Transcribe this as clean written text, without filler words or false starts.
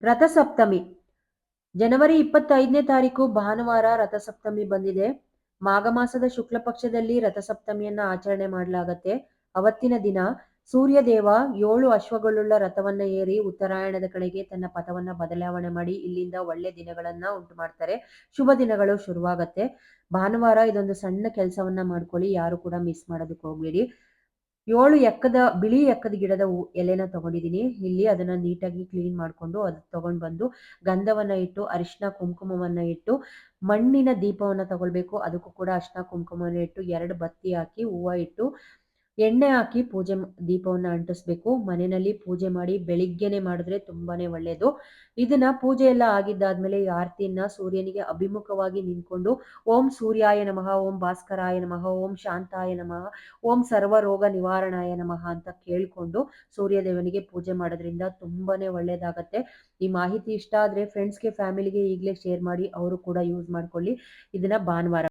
ರಥಸಪ್ತಮಿ ಜನವರಿ 25ನೇ ತಾರೀಕು ಭಾನುವಾರ ರಥಸಪ್ತಮಿ ಬಂದಿದೆ. ಮಾಘ ಮಾಸದ ಶುಕ್ಲ ಪಕ್ಷದಲ್ಲಿ ರಥಸಪ್ತಮಿಯನ್ನ ಆಚರಣೆ ಮಾಡಲಾಗತ್ತೆ. ಅವತ್ತಿನ ದಿನ ಸೂರ್ಯದೇವ 7 ಅಶ್ವಗಳುಳ್ಳ ರಥವನ್ನ ಏರಿ ಉತ್ತರಾಯಣದ ಕಡೆಗೆ ತನ್ನ ಪಥವನ್ನ ಬದಲಾವಣೆ ಮಾಡಿ ಇಲ್ಲಿಂದ ಒಳ್ಳೆ ದಿನಗಳನ್ನ ಉಂಟು ಮಾಡ್ತಾರೆ. ಶುಭ ದಿನಗಳು ಶುರುವಾಗತ್ತೆ. ಭಾನುವಾರ ಇದೊಂದು ಸಣ್ಣ ಕೆಲಸವನ್ನ ಮಾಡ್ಕೊಳ್ಳಿ, ಯಾರು ಕೂಡ ಮಿಸ್ ಮಾಡೋದಕ್ಕೆ ಹೋಗ್ಬೇಡಿ. 7 ಬಿಳಿ ಎಕ್ಕದ ಗಿಡದ ಎಲೆನ ತಗೊಂಡಿದ್ದೀನಿ. ಇಲ್ಲಿ ಅದನ್ನ ನೀಟಾಗಿ ಕ್ಲೀನ್ ಮಾಡ್ಕೊಂಡು ಅದು ತಗೊಂಡ್ ಬಂದು ಗಂಧವನ್ನ ಇಟ್ಟು ಅರಿಶಿನ ಕುಂಕುಮವನ್ನ ಇಟ್ಟು ಮಣ್ಣಿನ ದೀಪವನ್ನ ತಗೊಳ್ಬೇಕು. ಅದಕ್ಕೂ ಕೂಡ ಅರಿಶಿನ ಕುಂಕುಮವನ್ನ ಇಟ್ಟು 2 ಬತ್ತಿ ಹಾಕಿ ಹೂವ ಇಟ್ಟು ಎಣ್ಣೆ ಹಾಕಿ ದೀಪವನ್ನ ಅಂಟಿಸ್ಬೇಕು. ಮನೆಯಲ್ಲಿ ಪೂಜೆ ಮಾಡಿ ಬೆಳಿಗ್ಗೆನೆ ಮಾಡಿದ್ರೆ ತುಂಬಾನೇ ಒಳ್ಳೇದು. ಇದನ್ನ ಪೂಜೆ ಎಲ್ಲ ಆಗಿದ್ದಾದ್ಮೇಲೆ ಈ ಆರತಿಯನ್ನ ಸೂರ್ಯನಿಗೆ ಅಭಿಮುಖವಾಗಿ ನಿಂತ್ಕೊಂಡು ಓಂ ಸೂರ್ಯಾಯ ನಮಃ, ಓಂ ಭಾಸ್ಕರಾಯ ನಮಃ, ಓಂ ಶಾಂತಾಯ ನಮಃ, ಓಂ ಸರ್ವ ರೋಗ ನಿವಾರಣಾಯ ನಮಃ ಅಂತ ಕೇಳ್ಕೊಂಡು ಸೂರ್ಯದೇವನಿಗೆ ಪೂಜೆ ಮಾಡೋದ್ರಿಂದ ತುಂಬಾನೇ ಒಳ್ಳೇದಾಗತ್ತೆ. ಈ ಮಾಹಿತಿ ಇಷ್ಟ ಆದ್ರೆ ಫ್ರೆಂಡ್ಸ್ಗೆ, ಫ್ಯಾಮಿಲಿಗೆ ಈಗಲೇ ಶೇರ್ ಮಾಡಿ, ಅವರು ಕೂಡ ಯೂಸ್ ಮಾಡ್ಕೊಳ್ಳಿ. ಇದನ್ನ ಭಾನುವಾರ